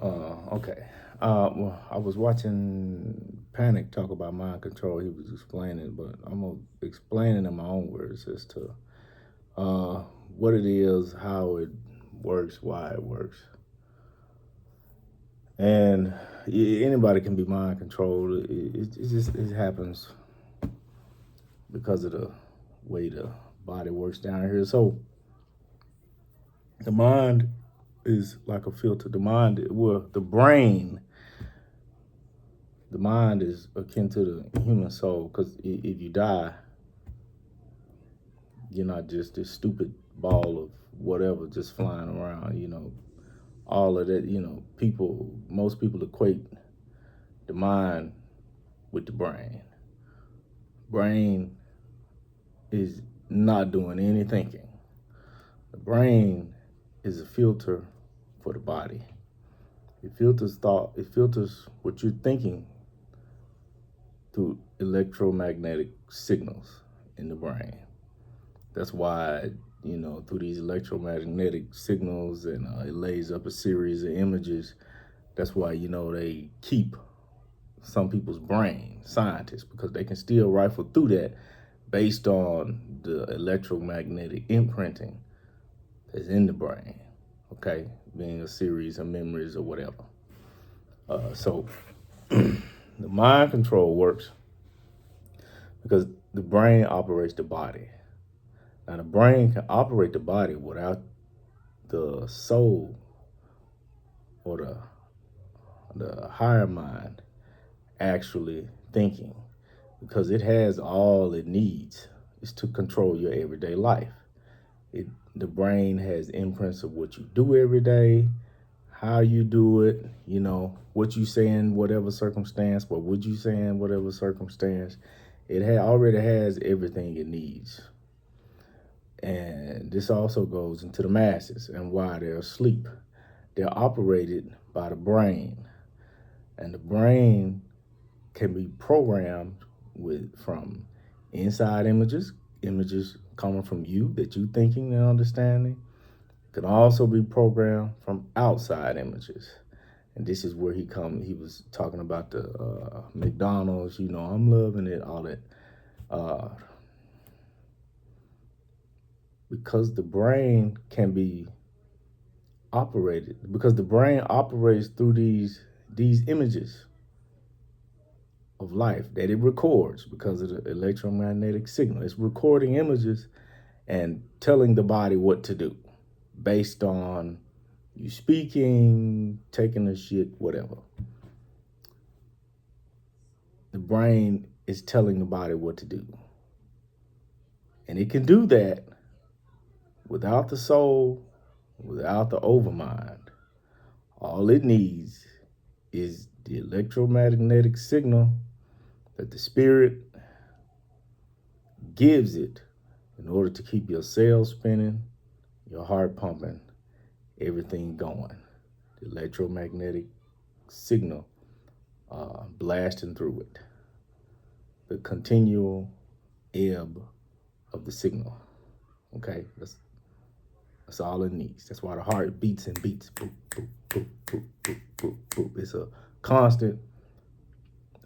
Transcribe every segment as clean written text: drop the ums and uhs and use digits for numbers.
Okay. Well, I was watching Panic talk about mind control. He was explaining, but I'm gonna explain it in my own words as to uh, what it is, how it works, why it works, and anybody can be mind controlled. It happens because of the way the body works down here. So the mind is like a filter. The brain. The mind is akin to the human soul because if you die, you're not just this stupid ball of whatever just flying around. All of that. Most people equate the mind with the brain. Brain is not doing any thinking. The brain is a filter for the body. It filters thought. It filters what you're thinking through electromagnetic signals in the brain. That's why, through these electromagnetic signals and it lays up a series of images. That's why, they keep some people's brain, scientists, because they can still rifle through that based on the electromagnetic imprinting that's in the brain, okay, being a series of memories or whatever. So the mind control works because the brain operates the body. Now, the brain can operate the body without the soul or the higher mind actually thinking because it has all it needs is to control your everyday life. The brain has imprints of what you do every day, how you do it, what you say in whatever circumstance, what would you say in whatever circumstance. Already has everything it needs. And this also goes into the masses and why they're asleep. They're operated by the brain. And the brain can be programmed from inside images coming from you that you thinking and understanding. Can also be programmed from outside images. And this is where he was talking about the McDonald's, I'm loving it, all that. Uh, because the brain can be operated, because the brain operates through these images of life that it records because of the electromagnetic signal. It's recording images and telling the body what to do based on you speaking, taking a shit, whatever. The brain is telling the body what to do. And it can do that without the soul, without the overmind. All it needs is the electromagnetic signal that the spirit gives it in order to keep your cells spinning, your heart pumping, everything going. The electromagnetic signal blasting through it. The continual ebb of the signal. Okay, that's all it needs. That's why the heart beats and beats. Boop, boop, boop, boop, boop, boop, boop. It's a constant,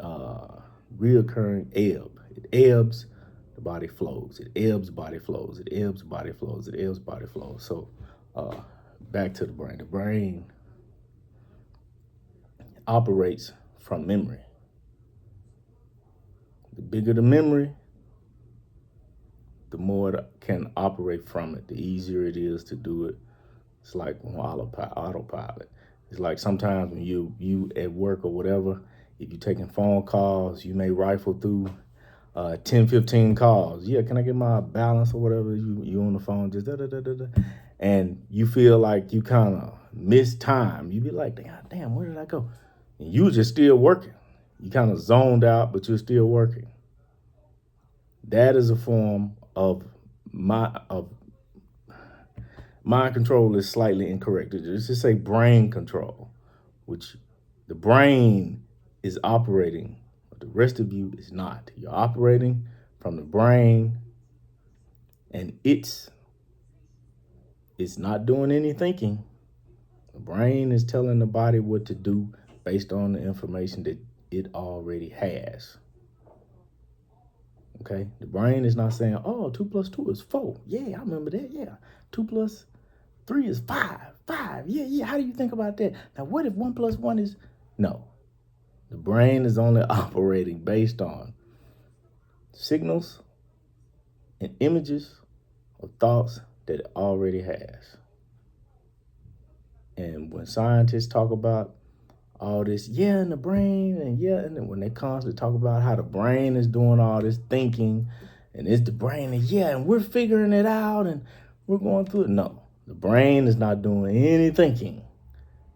reoccurring ebb. It ebbs, the body flows. It ebbs, body flows. It ebbs, body flows. It ebbs, body flows. So, back to the brain. The brain operates from memory. The bigger the memory, the more it can operate from it, the easier it is to do it. It's like autopilot. It's like sometimes when you at work or whatever, if you're taking phone calls, you may rifle through 10, 15 calls. Yeah, can I get my balance or whatever? You on the phone, just da da da da da. And you feel like you kind of miss time. You be like, damn, where did I go? And you just still working. You kind of zoned out, but you're still working. That is a form of mind control is slightly incorrect. Let's just say brain control, which the brain is operating, but the rest of you is not. You're operating from the brain, and it's not doing any thinking. The brain is telling the body what to do based on the information that it already has. Okay? The brain is not saying, oh, 2 plus 2 is 4. Yeah, I remember that. Yeah. 2 plus 3 is 5. 5. Yeah, yeah. How do you think about that? Now, what if 1 plus 1 is. No. The brain is only operating based on signals and images or thoughts that it already has. And when scientists talk about all this, yeah, in the brain, and yeah, and then when they constantly talk about how the brain is doing all this thinking, and it's the brain, and yeah, and we're figuring it out, and we're going through it. No, the brain is not doing any thinking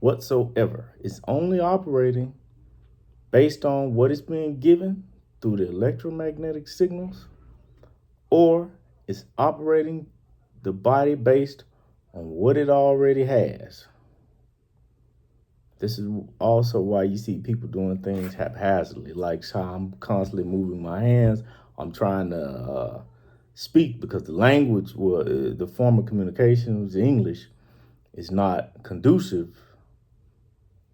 whatsoever. It's only operating based on what is being given through the electromagnetic signals, or it's operating the body based on what it already has. This is also why you see people doing things haphazardly, like how I'm constantly moving my hands. I'm trying to speak because the language, the form of communication, was English, is not conducive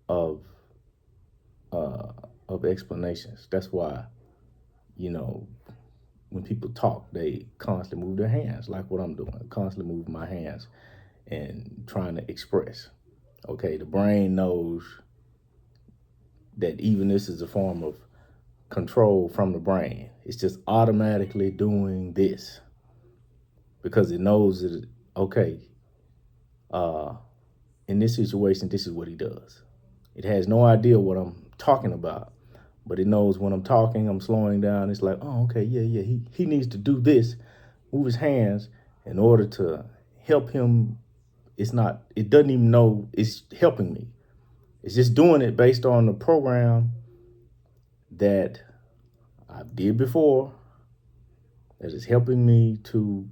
of uh, of explanations. That's why, you know, when people talk, they constantly move their hands, like what I'm doing, constantly moving my hands and trying to express. Okay, the brain knows that even this is a form of control from the brain. It's just automatically doing this because it knows that, okay, uh, in this situation, this is what he does. It has no idea what I'm talking about, but it knows when I'm talking, I'm slowing down. It's like, oh, okay, yeah, yeah, he needs to do this, move his hands in order to help him. It doesn't even know it's helping me. It's just doing it based on the program that I did before that is helping me to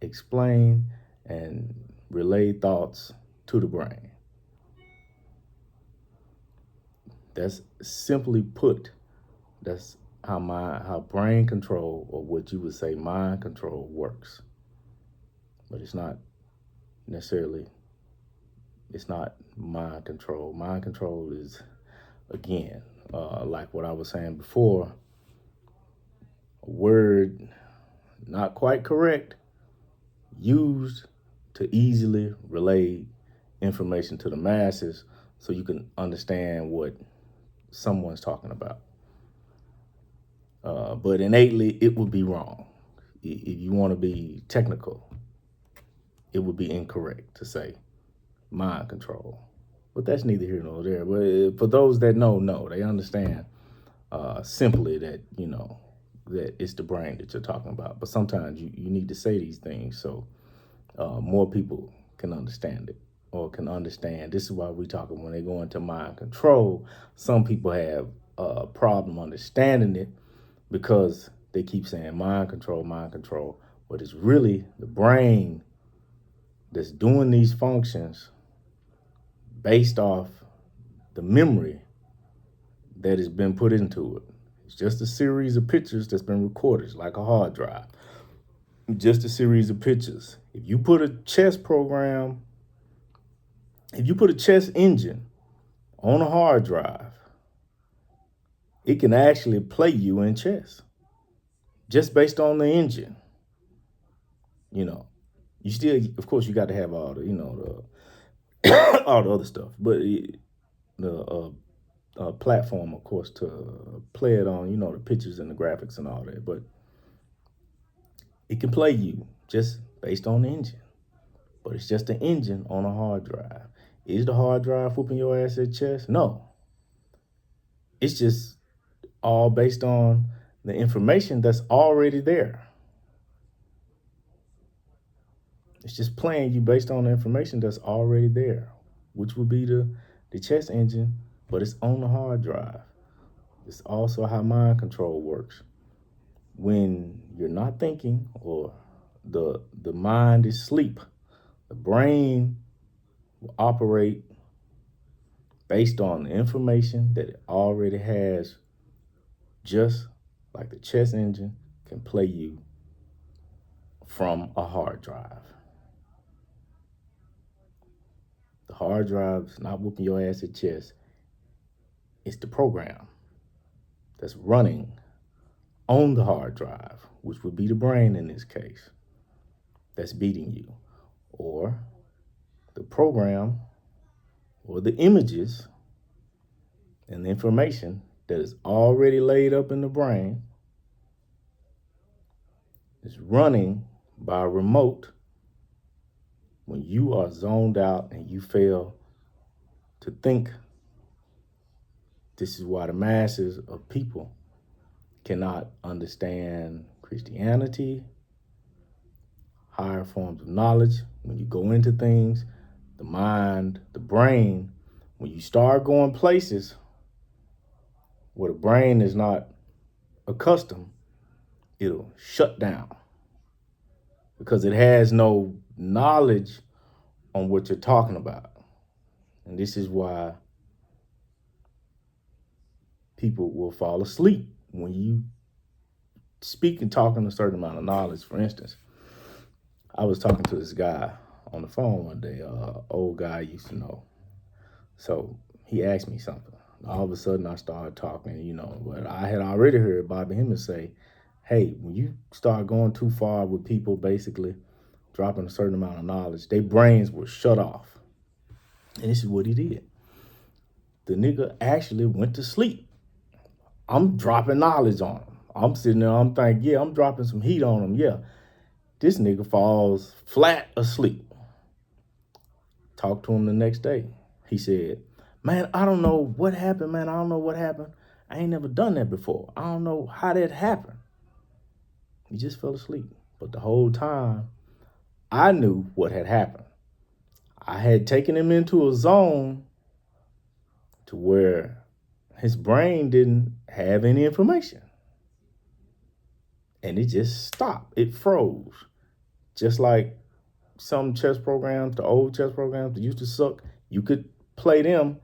explain and relay thoughts to the brain. That's simply put, that's how brain control, or what you would say mind control, works. But it's not necessarily, it's not mind control. Mind control is, again, like what I was saying before, a word not quite correct, used to easily relay information to the masses so you can understand what someone's talking about. But innately, it would be wrong. If you want to be technical, it would be incorrect to say mind control. But that's neither here nor there. But for those that know, they understand simply that, that it's the brain that you're talking about. But sometimes you need to say these things so more people can understand it, or can understand. This is why we talking when they go into mind control. Some people have a problem understanding it because they keep saying mind control, but it's really the brain that's doing these functions based off the memory that has been put into it. It's just a series of pictures that's been recorded, it's like a hard drive. Just a series of pictures. If you put a chess program, if you put a chess engine on a hard drive, it can actually play you in chess just based on the engine. You know, you still, of course, you got to have all the, all the other stuff, but the platform, of course, to play it on, the pictures and the graphics and all that. But it can play you just based on the engine. But it's just an engine on a hard drive. Is the hard drive whooping your ass at chess? No. It's just all based on the information that's already there. It's just playing you based on the information that's already there, which would be the chess engine, but it's on the hard drive. It's also how mind control works. When you're not thinking, or the mind is asleep, the brain will operate based on the information that it already has, just like the chess engine can play you from a hard drive. hard drive's not whooping your ass at chess. It's the program that's running on the hard drive, which would be the brain in this case, that's beating you. Or the program or the images and the information that is already laid up in the brain is running by a remote when you are zoned out and you fail to think. This is why the masses of people cannot understand Christianity, higher forms of knowledge. When you go into things, the mind, the brain, when you start going places where the brain is not accustomed, it'll shut down because it has no knowledge on what you're talking about. And this is why people will fall asleep when you speak and talking a certain amount of knowledge. For instance, I was talking to this guy on the phone one day, old guy I used to know. So he asked me something. All of a sudden I started talking, but I had already heard Bobby Hemmings say, hey, when you start going too far with people basically dropping a certain amount of knowledge, their brains will shut off. And this is what he did. The nigga actually went to sleep. I'm dropping knowledge on him. I'm sitting there, I'm thinking, yeah, I'm dropping some heat on him. Yeah. This nigga falls flat asleep. Talked to him the next day. He said, man, I don't know what happened, man. I don't know what happened. I ain't never done that before. I don't know how that happened. He just fell asleep. But the whole time, I knew what had happened. I had taken him into a zone to where his brain didn't have any information. And it just stopped. It froze. Just like some chess programs, the old chess programs that used to suck, you could play them.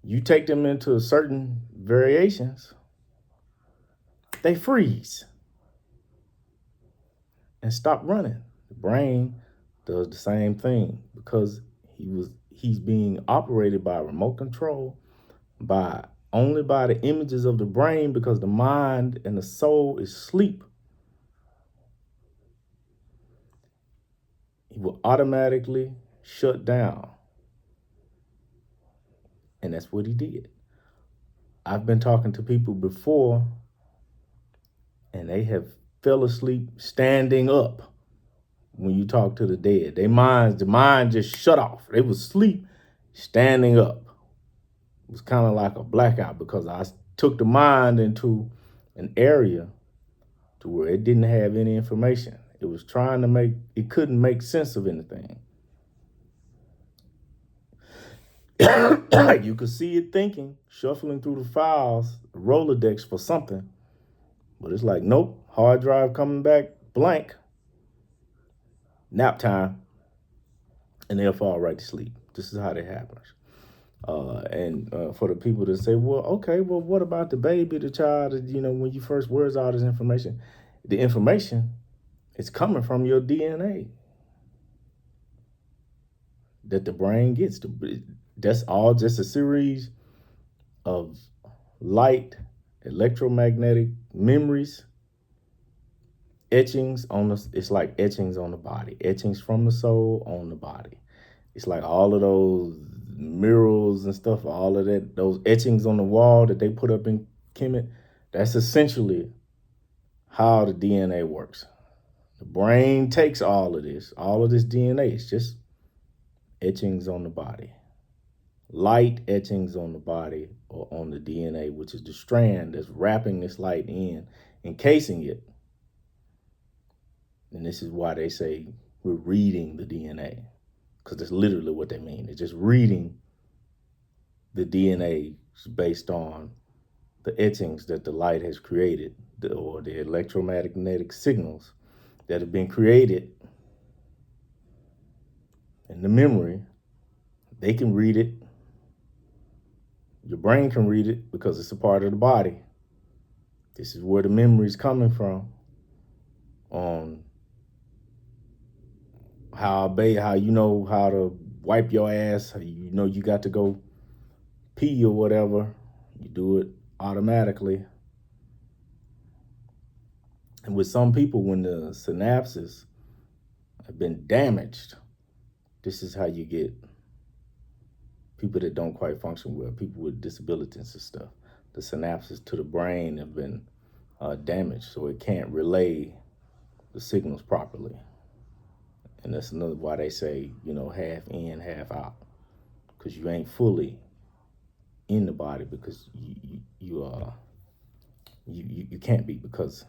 You take them into certain variations, they freeze and stop running. The brain does the same thing because he's being operated by remote control, only by the images of the brain, because the mind and the soul is asleep. He will automatically shut down. And that's what he did. I've been talking to people before, and they have fell asleep standing up when you talk to the dead. The mind just shut off. They was asleep standing up. It was kind of like a blackout because I took the mind into an area to where it didn't have any information. It was it couldn't make sense of anything. You could see it thinking, shuffling through the files, the Rolodex for something. But it's like, nope, hard drive coming back blank. Nap time. And they'll fall right to sleep. This is how that happens. And for the people that say, well, okay, well, what about the baby, the child, when you first, where's all this information? The information is coming from your DNA that the brain gets. That's all just a series of light, electromagnetic memories, etchings it's like etchings on the body, etchings from the soul on the body. It's like all of those murals and stuff, all of that, those etchings on the wall that they put up in Kemet, that's essentially how the DNA works. The brain takes all of this DNA. It's just etchings on the body. Light etchings on the body or on the DNA, which is the strand that's wrapping this light in, encasing it. And this is why they say we're reading the DNA, because that's literally what they mean. It's just reading the DNA based on the etchings that the light has created, or the electromagnetic signals that have been created in the memory. They can read it. Your brain can read it because it's a part of the body. This is where the memory is coming from on how you know how to wipe your ass, you know you got to go pee or whatever, you do it automatically. And with some people, when the synapses have been damaged, this is how you get people that don't quite function well, people with disabilities and stuff. The synapses to the brain have been damaged, so it can't relay the signals properly. And that's another why they say, half in, half out, because you ain't fully in the body, because you can't be, because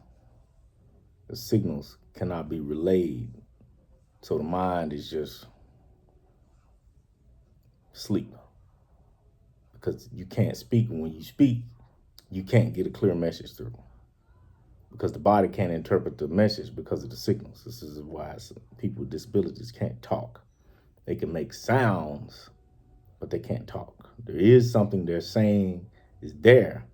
the signals cannot be relayed. So the mind is just sleep, because you can't speak. And when you speak, you can't get a clear message through, because the body can't interpret the message because of the signals. This is why people with disabilities can't talk. They can make sounds, but they can't talk. There is something they're saying is there,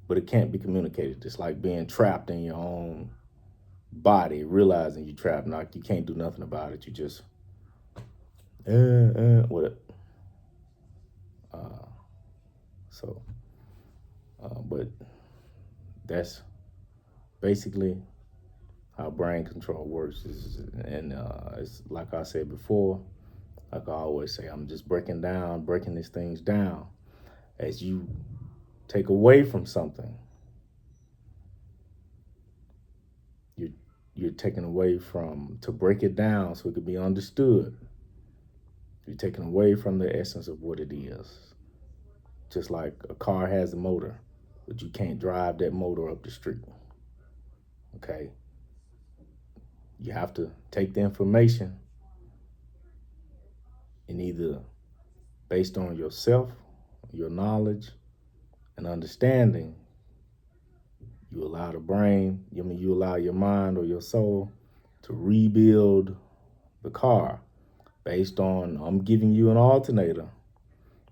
but it can't be communicated. It's like being trapped in your own body, realizing you're trapped. Like you can't do nothing about it. You just, what? But that's basically how brain control works. It's like I said before, like I always say, I'm just breaking these things down. As you take away from something, you're taking away from, to break it down so it can be understood. You're taking away from the essence of what it is. Just like a car has a motor, but you can't drive that motor up the street. Okay? You have to take the information and either based on yourself, your knowledge, and understanding, you allow the brain, you allow your mind or your soul to rebuild the car based on, I'm giving you an alternator,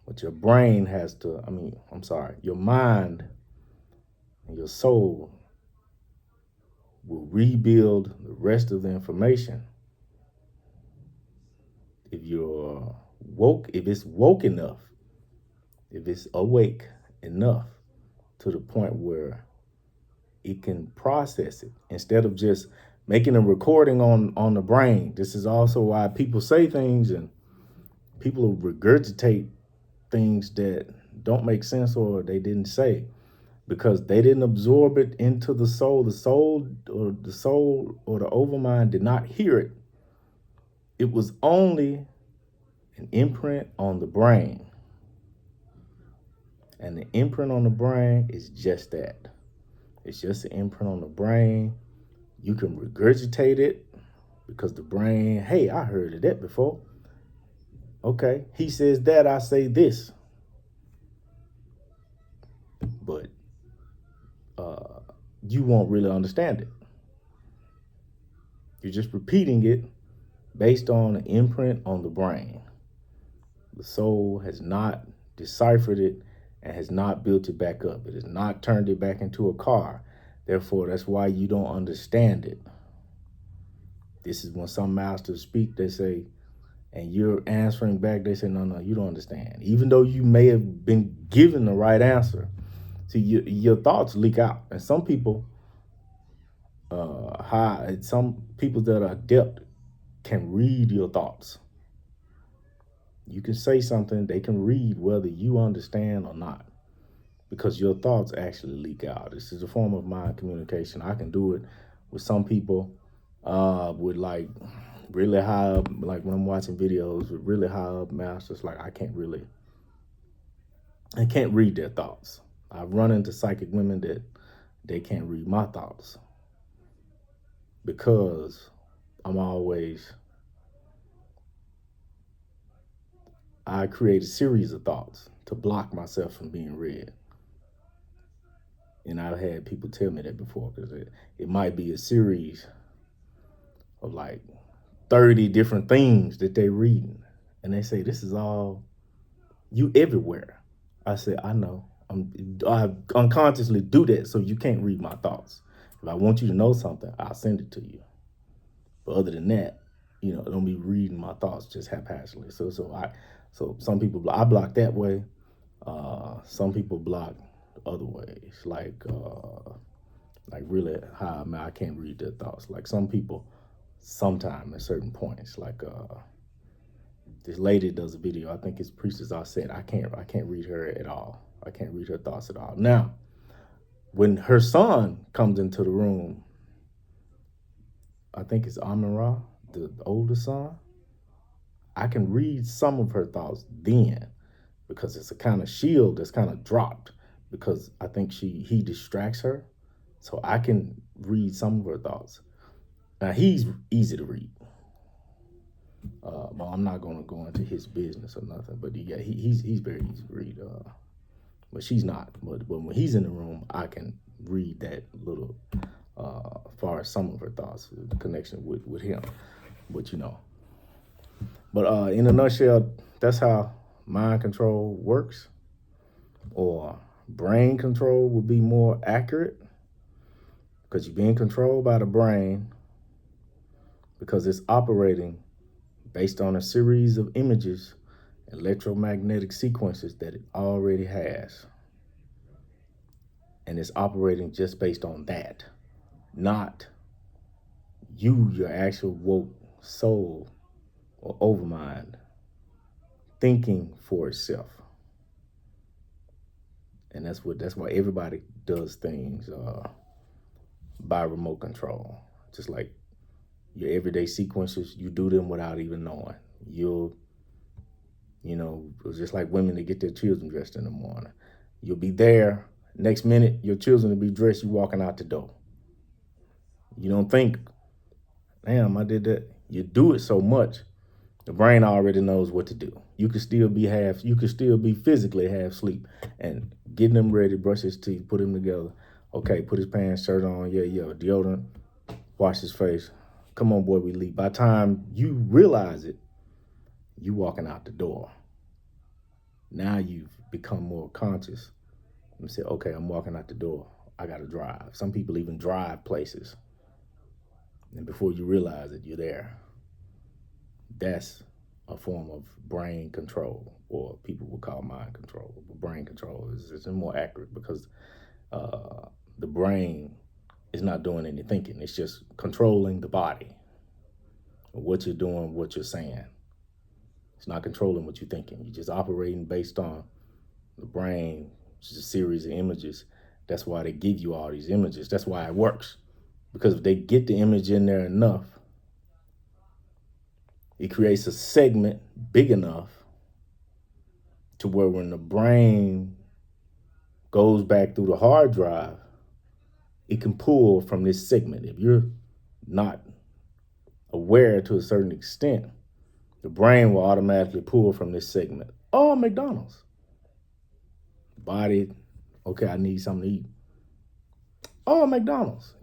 but your brain has to, your mind and your soul will rebuild the rest of the information. If you're woke, if it's woke enough, if it's awake enough to the point where it can process it instead of just making a recording on the brain. This is also why people say things and people regurgitate things that don't make sense or they didn't say, because they didn't absorb it into the soul. The soul or the overmind did not hear it. It was only an imprint on the brain. And the imprint on the brain is just that. It's just an imprint on the brain. You can regurgitate it because the brain, hey, I heard of that before. Okay, he says that, I say this. But you won't really understand it. You're just repeating it based on an imprint on the brain. The soul has not deciphered it and has not built it back up. It has not turned it back into a car. Therefore, that's why you don't understand it. This is when some masters speak, they say, and you're answering back, they say, no, you don't understand. Even though you may have been given the right answer. See, your thoughts leak out. And some people, some people that are adept can read your thoughts. You can say something, they can read whether you understand or not, because your thoughts actually leak out. This is a form of mind communication. I can do it with some people with like really high up, like when I'm watching videos with really high up masters, like I can't read their thoughts. I've run into psychic women that they can't read my thoughts because I create a series of thoughts to block myself from being read. And I've had people tell me that before, because it might be a series of like 30 different things that they reading. And they say, this is all, you everywhere. I said, I know. I unconsciously do that so you can't read my thoughts. If I want you to know something, I'll send it to you. But other than that, don't be reading my thoughts just haphazardly. So some people, I block that way. Some people block other ways, like really how I can't read their thoughts. Like some people, sometime at certain points, like this lady does a video. I think it's Priestess. I said I can't read her at all. I can't read her thoughts at all. Now, when her son comes into the room, I think it's Amin Ra, the older son, I can read some of her thoughts then, because it's a kind of shield that's kind of dropped, because I think he distracts her. So I can read some of her thoughts. Now, he's easy to read. But I'm not going to go into his business or nothing. But yeah, he's very easy to read. But she's not. But when he's in the room, I can read that little, as far as some of her thoughts, the connection with him. But But in a nutshell, that's how mind control works, or brain control would be more accurate, because you're being controlled by the brain, because it's operating based on a series of images, electromagnetic sequences that it already has. And it's operating just based on that, not you, your actual woke soul or overmind, thinking for itself. And that's why everybody does things by remote control. Just like your everyday sequences, you do them without even knowing. Just like women that get their children dressed in the morning. You'll be there, next minute, your children will be dressed, you walking out the door. You don't think, damn, I did that. You do it so much, the brain already knows what to do. You could still be physically half asleep, and getting them ready, brush his teeth, put him together. Okay, put his pants, shirt on, yeah, deodorant, wash his face. Come on, boy, we leave. By the time you realize it, you walking out the door. Now you've become more conscious and say, okay, I'm walking out the door. I got to drive. Some people even drive places. And before you realize it, you're there. That's a form of brain control, or people would call mind control. But brain control is more accurate, because the brain is not doing any thinking. It's just controlling the body, what you're doing, what you're saying. It's not controlling what you're thinking. You're just operating based on the brain, which is a series of images. That's why they give you all these images. That's why it works. Because if they get the image in there enough, it creates a segment big enough to where when the brain goes back through the hard drive, it can pull from this segment. If you're not aware to a certain extent, the brain will automatically pull from this segment. Oh, McDonald's. Body, okay, I need something to eat. Oh, McDonald's,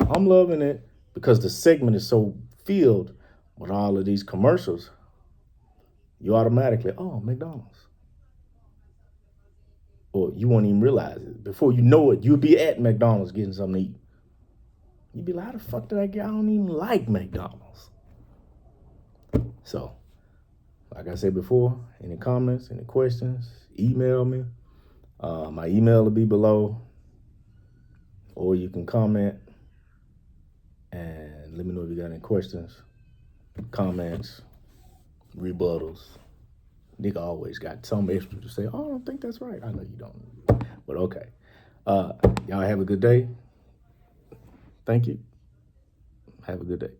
I'm loving it, because the segment is so filled with all of these commercials. You automatically, oh, McDonald's. Or you won't even realize it. Before you know it, you'll be at McDonald's getting something to eat. You'd be like, how the fuck did I get? I don't even like McDonald's. So, like I said before, any comments, any questions, email me. My email will be below. Or you can comment and let me know if you got any questions, comments, rebuttals. Nigga always got some extra to say, oh, I don't think that's right. I know you don't. But okay. Y'all have a good day. Thank you. Have a good day.